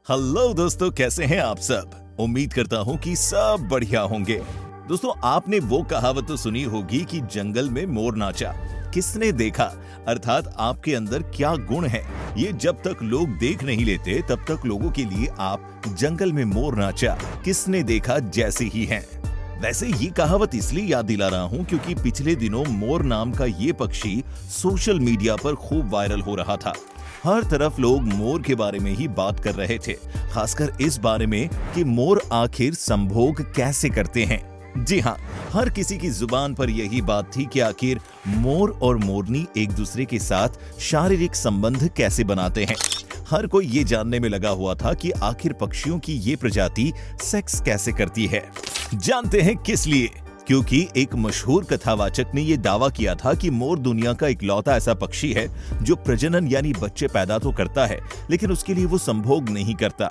Hello दोस्तों, कैसे हैं आप सब। उम्मीद करता हूं कि सब बढ़िया होंगे। दोस्तों, आपने वो कहावत तो सुनी होगी कि जंगल में मोर नाचा, किसने देखा, अर्थात आपके अंदर क्या गुण है, ये जब तक लोग देख नहीं लेते तब तक लोगों के लिए आप जंगल में मोर नाचा, किसने देखा जैसे ही हैं। वैसे ये कहावत इसलिए याद दिला रहा हूँ क्योंकि पिछले दिनों मोर नाम का ये पक्षी सोशल मीडिया पर खूब वायरल हो रहा था। हर तरफ लोग मोर के बारे में ही बात कर रहे थे, खासकर इस बारे में कि मोर आखिर संभोग कैसे करते हैं। जी हाँ, हर किसी की जुबान पर यही बात थी कि आखिर मोर और मोरनी एक दूसरे के साथ शारीरिक संबंध कैसे बनाते हैं। हर कोई ये जानने में लगा हुआ था कि आखिर पक्षियों की ये प्रजाति सेक्स कैसे करती है। जानते हैं किस लिए? क्योंकि एक मशहूर कथावाचक ने यह दावा किया था कि मोर दुनिया का इकलौता ऐसा पक्षी है जो प्रजनन यानी बच्चे पैदा तो करता है, लेकिन उसके लिए वो संभोग नहीं करता।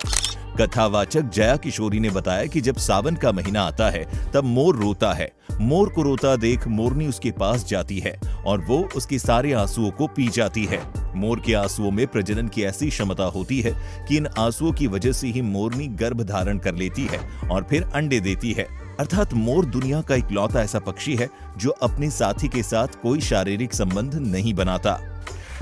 कथावाचक जया किशोरी ने बताया कि जब सावन का महीना आता है तब मोर रोता है। मोर को रोता देख मोरनी उसके पास जाती है और वो उसके सारे आंसुओं को पी जाती है। मोर के आंसुओं में प्रजनन की ऐसी क्षमता होती है कि इन आंसुओं की वजह से ही मोरनी गर्भ धारण कर लेती है और फिर अंडे देती है। अर्थात मोर दुनिया का इकलौता ऐसा पक्षी है जो अपने साथी के साथ कोई शारीरिक संबंध नहीं बनाता।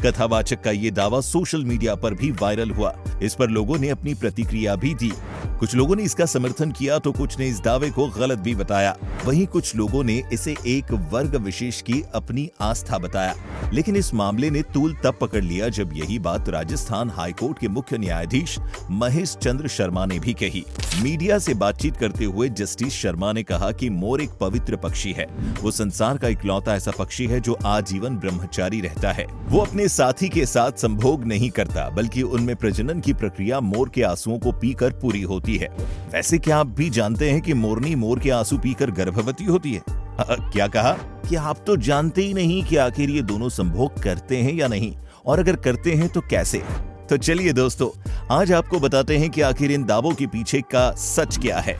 कथावाचक का ये दावा सोशल मीडिया पर भी वायरल हुआ। इस पर लोगों ने अपनी प्रतिक्रिया भी दी। कुछ लोगों ने इसका समर्थन किया तो कुछ ने इस दावे को गलत भी बताया। वहीं कुछ लोगों ने इसे एक वर्ग विशेष की अपनी आस्था बताया। लेकिन इस मामले ने तूल तब पकड़ लिया जब यही बात राजस्थान हाईकोर्ट के मुख्य न्यायाधीश महेश चंद्र शर्मा ने भी कही। मीडिया से बातचीत करते हुए जस्टिस शर्मा ने कहा कि मोर एक पवित्र पक्षी है। वो संसार का इकलौता ऐसा पक्षी है जो आजीवन ब्रह्मचारी रहता है। वो अपने साथी के साथ संभोग नहीं करता, बल्कि उनमें प्रजनन की प्रक्रिया मोर के आंसुओं को पीकर पूरी होती है। वैसे क्या आप भी जानते हैं कि मोरनी मोर के आंसू पीकर गर्भवती होती है? क्या कहा कि आप तो जानते ही नहीं कि आखिर ये दोनों संभोग करते हैं या नहीं, और अगर करते हैं तो कैसे। तो चलिए दोस्तों, आज आपको बताते हैं कि आखिर इन दावों के पीछे का सच क्या है।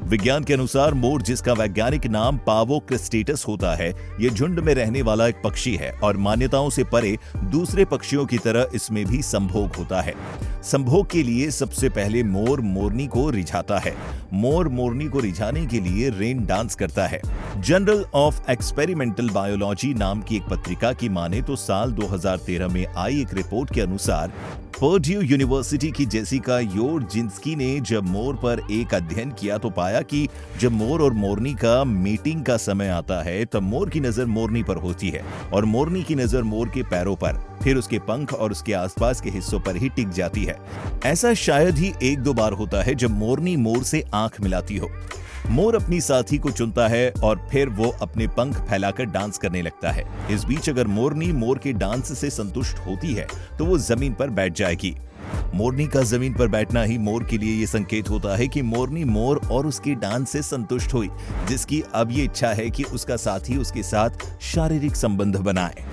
विज्ञान के अनुसार मोर, जिसका वैज्ञानिक नाम पावो क्रिस्टेटस होता है, ये झुंड में रहने वाला एक पक्षी है और मान्यताओं से परे दूसरे पक्षियों की तरह इसमें भी संभोग होता है। संभोग के लिए सबसे पहले मोर मोरनी को रिझाता है। मोर मोरनी को रिझाने के लिए रेन डांस करता है। जर्नल ऑफ एक्सपेरिमेंटल बायोलॉजी नाम की एक पत्रिका की माने तो साल 2013 में आई एक रिपोर्ट के अनुसार पर्ड्यू यूनिवर्सिटी की जेसिका योरजिंस्की ने जब मोर पर एक अध्ययन किया तो पाया कि जब मोर और मोरनी का मीटिंग का समय आता है तब मोर की नजर मोरनी पर होती है और मोरनी की नजर मोर के पैरों पर, फिर उसके पंख और उसके आसपास के हिस्सों पर ही टिक जाती है। ऐसा शायद ही एक दो बार होता है जब मोरनी मोर से आंख मिलाती हो। मोर अपनी साथी को चुनता है और फिर वो अपने पंख फैलाकर डांस करने लगता है। इस बीच अगर मोरनी मोर के डांस से संतुष्ट होती है तो वो जमीन पर बैठ जाएगी। मोरनी का जमीन पर बैठना ही मोर के लिए ये संकेत होता है कि मोरनी मोर और उसके डांस से संतुष्ट हुई, जिसकी अब ये इच्छा है कि उसका साथी उसके साथ शारीरिक संबंध बनाए।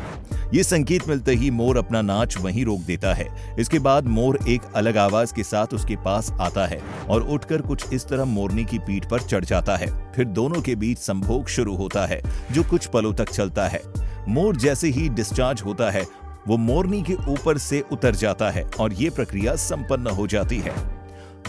ये संकेत मिलते ही मोर अपना नाच वहीं रोक देता है। इसके बाद मोर एक अलग आवाज के साथ उसके पास आता है और उठकर कुछ इस तरह मोरनी की पीठ पर चढ़ जाता है। फिर दोनों के बीच संभोग शुरू होता है जो कुछ पलों तक चलता है। मोर जैसे ही डिस्चार्ज होता है वो मोरनी के ऊपर से उतर जाता है और ये प्रक्रिया संपन्न हो जाती है।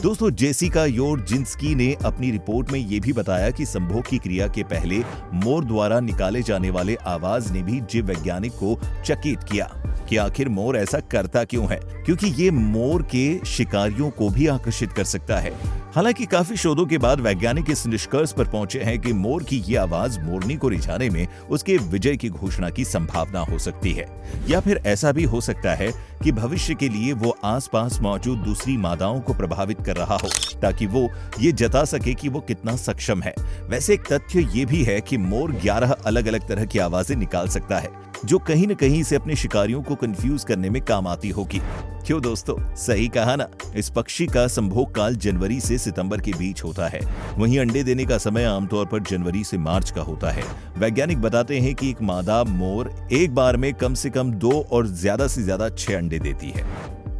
दोस्तों, जेसिका योरजिंस्की ने अपनी रिपोर्ट में यह भी बताया कि संभोग की क्रिया के पहले मोर द्वारा निकाले जाने वाले आवाज ने भी जीव वैज्ञानिक को चकित किया कि आखिर मोर ऐसा करता क्यों है, क्योंकि ये मोर के शिकारियों को भी आकर्षित कर सकता है। हालांकि काफी शोधों के बाद वैज्ञानिक इस निष्कर्ष पर पहुंचे हैं कि मोर की ये आवाज मोरनी को रिझाने में उसके विजय की घोषणा की संभावना हो सकती है, या फिर ऐसा भी हो सकता है कि भविष्य के लिए वो आसपास मौजूद दूसरी मादाओं को प्रभावित कर रहा हो ताकि वो ये जता सके कि वो कितना सक्षम है। वैसे एक तथ्य ये भी है कि मोर 11 अलग अलग तरह की आवाजें निकाल सकता है जो कहीं न कहीं से अपने शिकारियों को कंफ्यूज करने में काम आती होगी। क्यों दोस्तों, सही कहा ना। इस पक्षी का संभोग काल जनवरी से सितंबर के बीच होता है। वहीं अंडे देने का समय आमतौर पर जनवरी से मार्च का होता है। वैज्ञानिक बताते हैं कि एक मादा मोर एक बार में कम से कम 2 और ज्यादा से ज्यादा 6 अंडे देती है।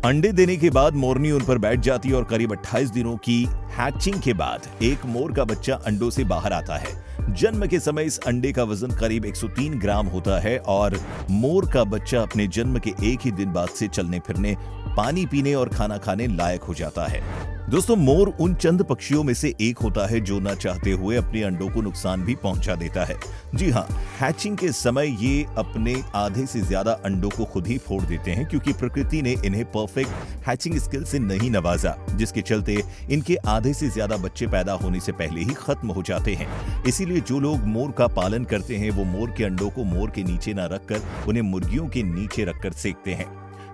अंडे देने के बाद मोरनी उन पर बैठ जाती है और करीब 28 दिनों की हैचिंग के बाद एक मोर का बच्चा अंडों से बाहर आता है। जन्म के समय इस अंडे का वजन करीब 103 ग्राम होता है और मोर का बच्चा अपने जन्म के एक ही दिन बाद से चलने फिरने पानी पीने और खाना खाने लायक हो जाता है। दोस्तों, मोर उन चंद पक्षियों में से एक होता है जो न चाहते हुए अपने अंडों को नुकसान भी पहुंचा देता है। जी हाँ, हैचिंग के समय ये अपने आधे से ज्यादा अंडों को खुद ही फोड़ देते हैं, क्योंकि प्रकृति ने इन्हें परफेक्ट हैचिंग स्किल से नहीं नवाजा, जिसके चलते इनके आधे से ज्यादा बच्चे पैदा होने से पहले ही खत्म हो जाते हैं। इसीलिए जो लोग मोर का पालन करते हैं वो मोर के अंडों को मोर के नीचे न रखकर उन्हें मुर्गियों के नीचे रखकर सेकते हैं,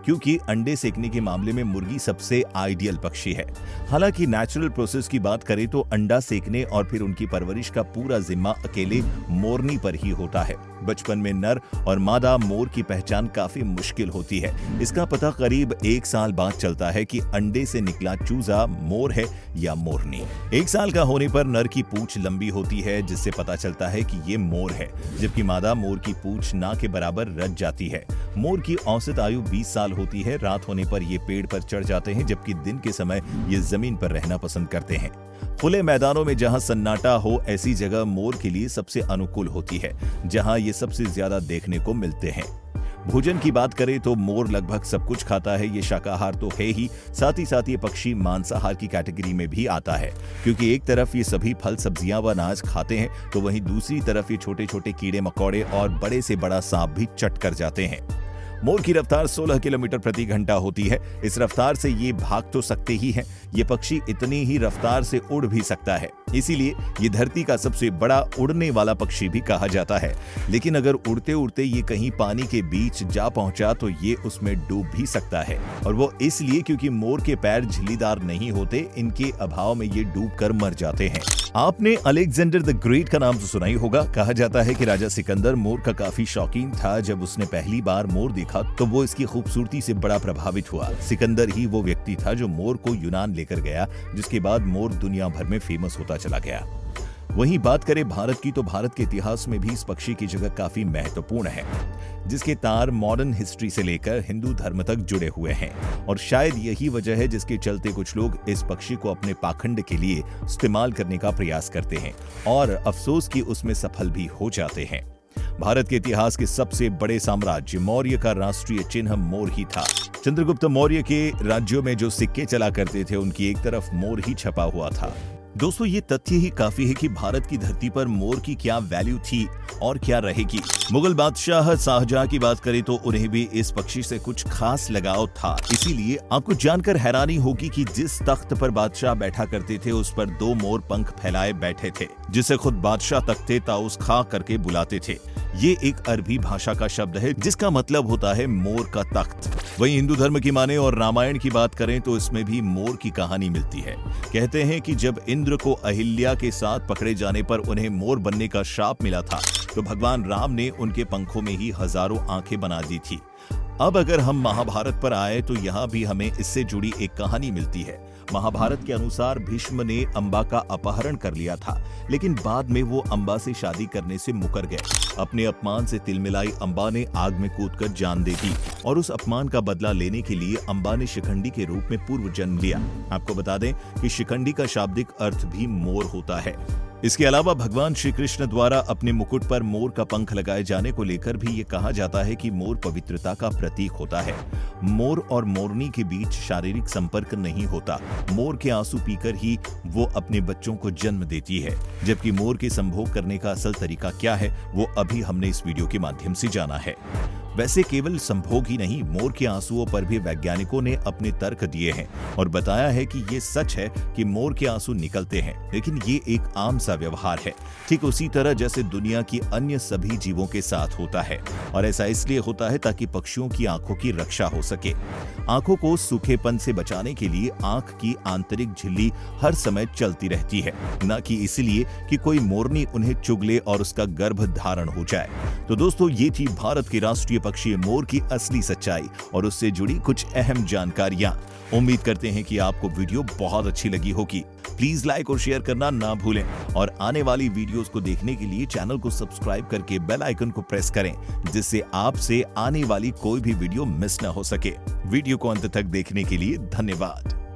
क्योंकि अंडे सेकने के मामले में मुर्गी सबसे आइडियल पक्षी है। हालांकि नेचुरल प्रोसेस की बात करें तो अंडा सेकने और फिर उनकी परवरिश का पूरा जिम्मा अकेले मोरनी पर ही होता है। बचपन में नर और मादा मोर की पहचान काफी मुश्किल होती है। इसका पता करीब 1 साल बाद चलता है कि अंडे से निकला चूजा मोर है या मोरनी। 1 साल का होने पर नर की पूंछ लंबी होती है, जिससे पता चलता है कि ये मोर है, जबकि मादा मोर की पूंछ ना के बराबर रच जाती है। मोर की औसत आयु 20 साल होती है। रात होने पर ये पेड़ पर चढ़ जाते हैं, जबकि दिन के समय ये जमीन पर रहना पसंद करते हैं। खुले मैदानों में जहां सन्नाटा हो, ऐसी जगह मोर के लिए सबसे अनुकूल होती है, जहां ये सबसे ज्यादा देखने को मिलते हैं। भोजन की बात करें तो मोर लगभग सब कुछ खाता है। ये शाकाहार तो है ही, साथ ये पक्षी मांसाहार की कैटेगरी में भी आता है, क्योंकि एक तरफ ये सभी फल, सब्जियां व अनाज खाते हैं, तो वहीं दूसरी तरफ ये छोटे छोटे कीड़े मकोड़े और बड़े से बड़ा सांप भी चट कर जाते हैं। मोर की रफ्तार 16 किलोमीटर प्रति घंटा होती है। इस रफ्तार से ये भाग तो सकते ही हैं, ये पक्षी इतनी ही रफ्तार से उड़ भी सकता है। इसीलिए ये धरती का सबसे बड़ा उड़ने वाला पक्षी भी कहा जाता है। लेकिन अगर उड़ते उड़ते ये कहीं पानी के बीच जा पहुंचा तो ये उसमें डूब भी सकता है, और वो इसलिए क्योंकि मोर के पैर झिल्लीदार नहीं होते। इनके अभाव में ये डूब कर मर जाते हैं। आपने अलेक्जेंडर द ग्रेट का नाम तो सुना ही होगा। कहा जाता है कि राजा सिकंदर मोर का काफी शौकीन था। जब उसने पहली बार मोर देखा तो वो इसकी खूबसूरती से बड़ा प्रभावित हुआ। सिकंदर ही वो व्यक्ति था जो मोर को यूनान लेकर गया, जिसके बाद मोर दुनिया भर में फेमस होता चला गया। वहीं बात करें भारत की, तो भारत के इतिहास में भी इस पक्षी की जगह काफी महत्वपूर्ण है, जिसके तार मॉडर्न हिस्ट्री से लेकर हिंदू धर्म तक जुड़े हुए हैं। और शायद यही वजह है जिसके चलते कुछ लोग इस पक्षी को अपने पाखंड के लिए इस्तेमाल करने का प्रयास करते हैं, और अफसोस कि उसमें सफल भी हो जाते हैं। भारत के इतिहास के सबसे बड़े साम्राज्य मौर्य का राष्ट्रीय चिन्ह मोर ही था। चंद्रगुप्त मौर्य के राज्यों में जो सिक्के चला करते थे, उनकी एक तरफ मोर ही छपा हुआ था। दोस्तों, ये तथ्य ही काफी है कि भारत की धरती पर मोर की क्या वैल्यू थी और क्या रहेगी। मुगल बादशाह शाहजहां की बात करें तो उन्हें भी इस पक्षी से कुछ खास लगाव था। इसीलिए आपको जानकर हैरानी होगी कि जिस तख्त पर बादशाह बैठा करते थे, उस पर 2 मोर पंख फैलाए बैठे थे, जिसे खुद बादशाह तख्ते ताउस खा करके बुलाते थे। ये एक अरबी भाषा का शब्द है जिसका मतलब होता है मोर का तख्त। वहीं हिंदू धर्म की माने और रामायण की बात करें तो इसमें भी मोर की कहानी मिलती है। कहते हैं कि जब इंद्र को अहिल्या के साथ पकड़े जाने पर उन्हें मोर बनने का शाप मिला था, तो भगवान राम ने उनके पंखों में ही हजारों आंखें बना दी थी। अब अगर हम महाभारत पर आए तो यहाँ भी हमें इससे जुड़ी एक कहानी मिलती है। महाभारत के अनुसार भीष्म ने अंबा का अपहरण कर लिया था, लेकिन बाद में वो अंबा से शादी करने से मुकर गए। अपने अपमान से तिलमिलाई अंबा ने आग में कूदकर जान दे दी, और उस अपमान का बदला लेने के लिए अंबा ने शिखंडी के रूप में पूर्व जन्म लिया। आपको बता दें कि शिखंडी का शाब्दिक अर्थ भी मोर होता है। इसके अलावा भगवान श्री कृष्ण द्वारा अपने मुकुट पर मोर का पंख लगाए जाने को लेकर भी ये कहा जाता है कि मोर पवित्रता का प्रतीक होता है। मोर और मोरनी के बीच शारीरिक संपर्क नहीं होता। मोर के आंसू पीकर ही वो अपने बच्चों को जन्म देती है। जबकि मोर के संभोग करने का असल तरीका क्या है, वो अभी हमने इस वीडियो के माध्यम से जाना है। वैसे केवल संभोग ही नहीं, मोर के आंसुओं पर भी वैज्ञानिकों ने अपने तर्क दिए हैं और बताया है कि ये सच है कि मोर के आंसू निकलते हैं, लेकिन ये एक आम सा व्यवहार है, ठीक उसी तरह जैसे दुनिया की अन्य सभी जीवों के साथ होता है। और ऐसा इसलिए होता है ताकि पक्षियों की आंखों की रक्षा हो सके। आंखों को सूखेपन से बचाने के लिए आंख की आंतरिक झिल्ली हर समय चलती रहती है, न कि इसलिए कि कोई मोरनी उन्हें चुग ले और उसका गर्भ धारण हो जाए। तो दोस्तों, ये थी भारत के राष्ट्रीय पक्षी मोर की असली सच्चाई और उससे जुड़ी कुछ अहम जानकारियां। उम्मीद करते हैं कि आपको वीडियो बहुत अच्छी लगी होगी। प्लीज लाइक और शेयर करना ना भूलें और आने वाली वीडियोस को देखने के लिए चैनल को सब्सक्राइब करके बेल आइकन को प्रेस करें, जिससे आपसे आने वाली कोई भी वीडियो मिस न हो सके। वीडियो को अंत तक देखने के लिए धन्यवाद।